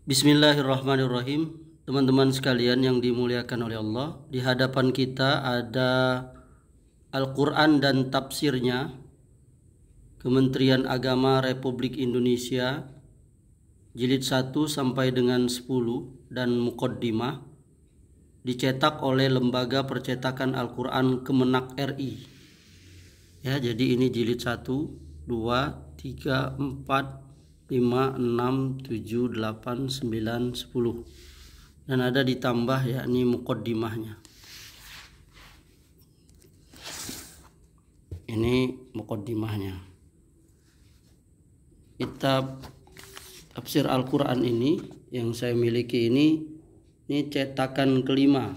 Bismillahirrahmanirrahim. Teman-teman sekalian yang dimuliakan oleh Allah, di hadapan kita ada Al-Quran dan tafsirnya Kementerian Agama Republik Indonesia jilid 1 sampai dengan 10 dan muqaddimah, dicetak oleh Lembaga Percetakan Al-Quran Kemenak RI. Ya, jadi ini jilid 1, 2, 3, 4, 5, 6, 7, 8, 9, 10 dan ada ditambah yakni muqaddimahnya. Ini muqaddimahnya. Kitab tafsir Al-Quran ini yang saya miliki ini cetakan kelima,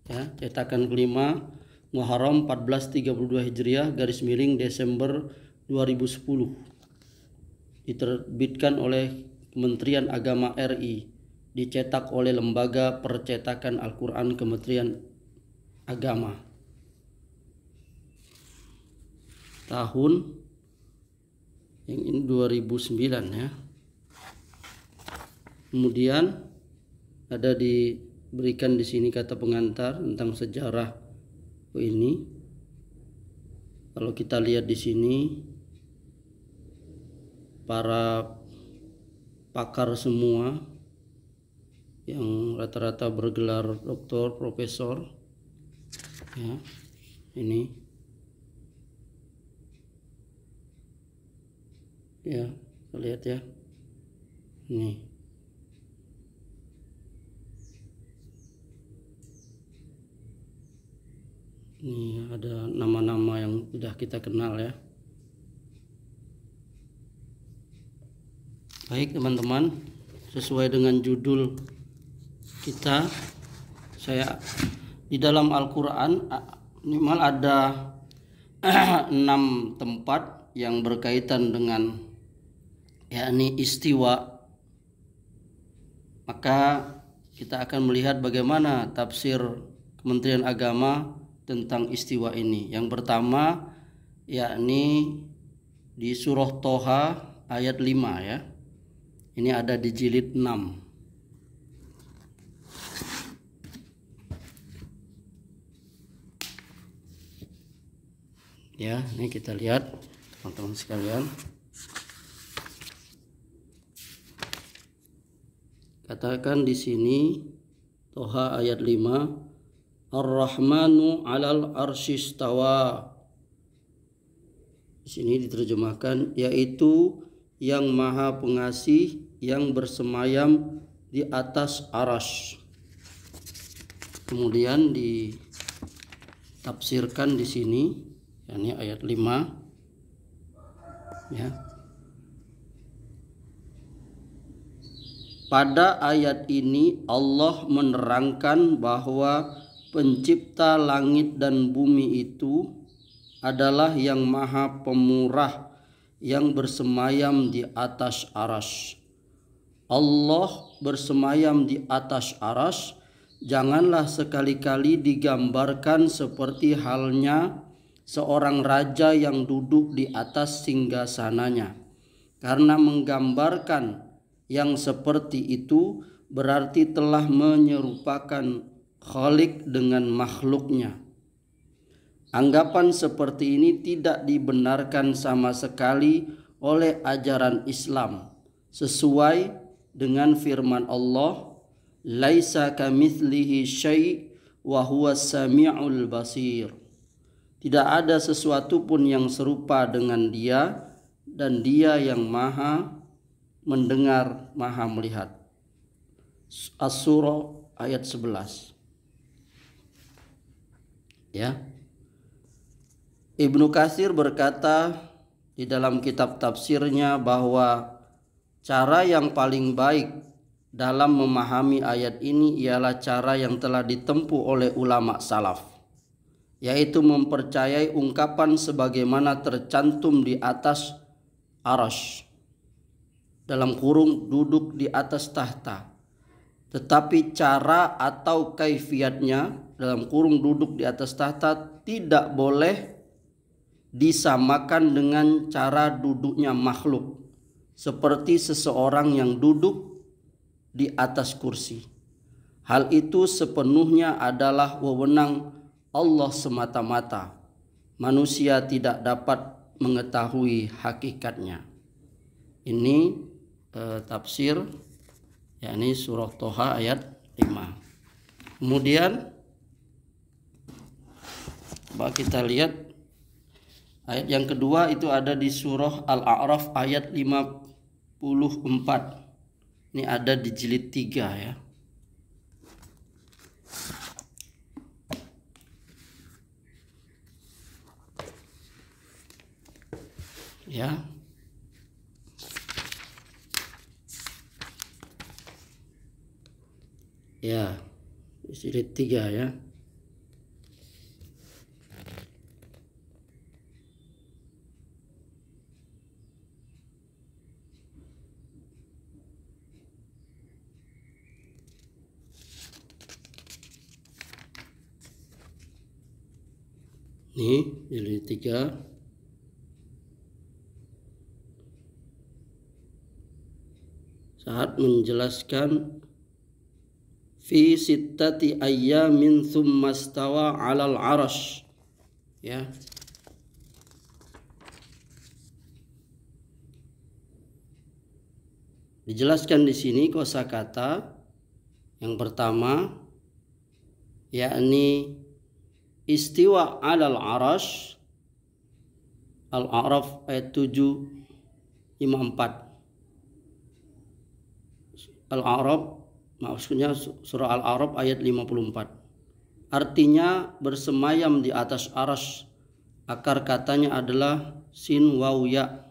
ya, cetakan kelima Muharram 1432 Hijriah _ Desember 2010. Diterbitkan oleh Kementerian Agama RI, dicetak oleh Lembaga Percetakan Al-Quran Kementerian Agama. Tahun yang ini 2009 ya. Kemudian ada diberikan di sini kata pengantar tentang sejarah ini. Kalau kita lihat di sini, para pakar semua yang rata-rata bergelar doktor, profesor, ya, ini, ya, lihat ya, ini. Ini ada nama-nama yang sudah kita kenal ya. Baik teman-teman, sesuai dengan judul kita, saya di dalam Al-Quran minimal ada 6 tempat yang berkaitan dengan yakni istiwa. Maka kita akan melihat bagaimana tafsir Kementerian Agama tentang istiwa ini. Yang pertama yakni di surah Toha ayat 5 ya. Ini ada di jilid 6. Ya, ini kita lihat teman-teman sekalian. Katakan di sini Toha ayat 5, Ar-Rahmanu 'alal arsyistawa. Di sini diterjemahkan yaitu yang maha pengasih yang bersemayam di atas arasy. Kemudian ditafsirkan di sini, yakni ayat 5 ya. Pada ayat ini Allah menerangkan bahwa pencipta langit dan bumi itu adalah yang maha pemurah yang bersemayam di atas arasy. Allah bersemayam di atas arasy janganlah sekali-kali digambarkan seperti halnya seorang raja yang duduk di atas singgasananya. Karena menggambarkan yang seperti itu berarti telah menyerupakan Khalik dengan makhluknya. Anggapan seperti ini tidak dibenarkan sama sekali oleh ajaran Islam, sesuai dengan firman Allah, laisa kamitslihi syai' wa huwas sami'ul basir. Tidak ada sesuatu pun yang serupa dengan Dia, dan Dia yang maha mendengar, maha melihat. As-Surah ayat 11. Ya. Ibnu Katsir berkata di dalam kitab tafsirnya bahwa cara yang paling baik dalam memahami ayat ini ialah cara yang telah ditempuh oleh ulama salaf, yaitu mempercayai ungkapan sebagaimana tercantum di atas arasy, dalam kurung duduk di atas tahta. Tetapi cara atau kaifiatnya, dalam kurung duduk di atas tahta, tidak boleh disamakan dengan cara duduknya makhluk, seperti seseorang yang duduk di atas kursi. Hal itu sepenuhnya adalah wewenang Allah semata-mata. Manusia tidak dapat mengetahui hakikatnya. Ini tafsir yakni surah Toha ayat 5. Kemudian coba kita lihat ayat yang kedua, itu ada di surah Al-A'raf ayat 54. Ini ada di jilid 3 ya. Ya. Ya, di jilid 3 ya. Nih, jilid 3. Saat menjelaskan fi sittati ayyamin thumma stawa 'alal 'arsy. Ya. Dijelaskan di sini kosakata yang pertama yakni istiwa 'alal 'arsy. Al-A'raf ayat 754. Al-A'raf maksudnya surah Al-A'raf ayat 54. Artinya bersemayam di atas arsy. Akar katanya adalah sin waw ya,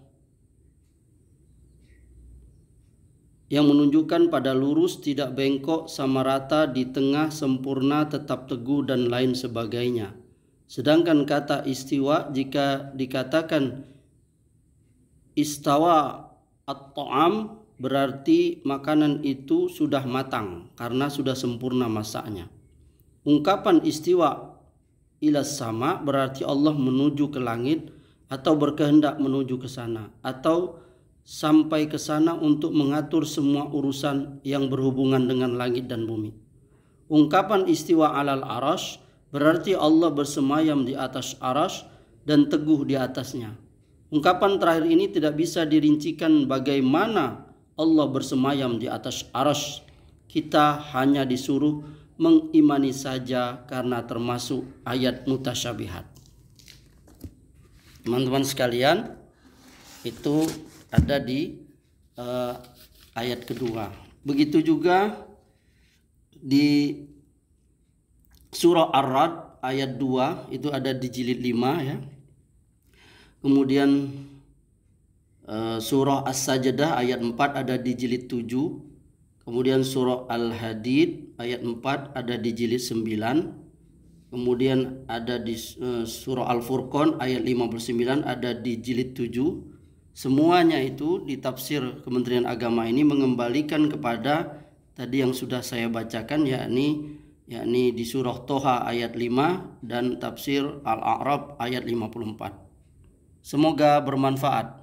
yang menunjukkan pada lurus, tidak bengkok, sama rata, di tengah, sempurna, tetap teguh, dan lain sebagainya. Sedangkan kata istiwa jika dikatakan istawa at-ta'am berarti makanan itu sudah matang karena sudah sempurna masaknya. Ungkapan istiwa ilas sama berarti Allah menuju ke langit atau berkehendak menuju ke sana atau sampai ke sana untuk mengatur semua urusan yang berhubungan dengan langit dan bumi. Ungkapan istiwa alal arsy berarti Allah bersemayam di atas arsy dan teguh di atasnya. Ungkapan terakhir ini tidak bisa dirincikan bagaimana Allah bersemayam di atas arsy. Kita hanya disuruh mengimani saja karena termasuk ayat mutasyabihat. Teman-teman sekalian, itu ada di ayat kedua. Begitu juga di surah Ar-Ra'd ayat 2 itu ada di jilid 5 ya. Kemudian surah As-Sajdah ayat 4 ada di jilid 7. Kemudian surah Al-Hadid ayat 4 ada di jilid 9. Kemudian ada di surah Al-Furqan ayat 59 ada di jilid 7. Semuanya itu di tafsir Kementerian Agama ini mengembalikan kepada tadi yang sudah saya bacakan, yakni di surah Toha ayat 5 dan tafsir Al-A'raf ayat 54. Semoga bermanfaat.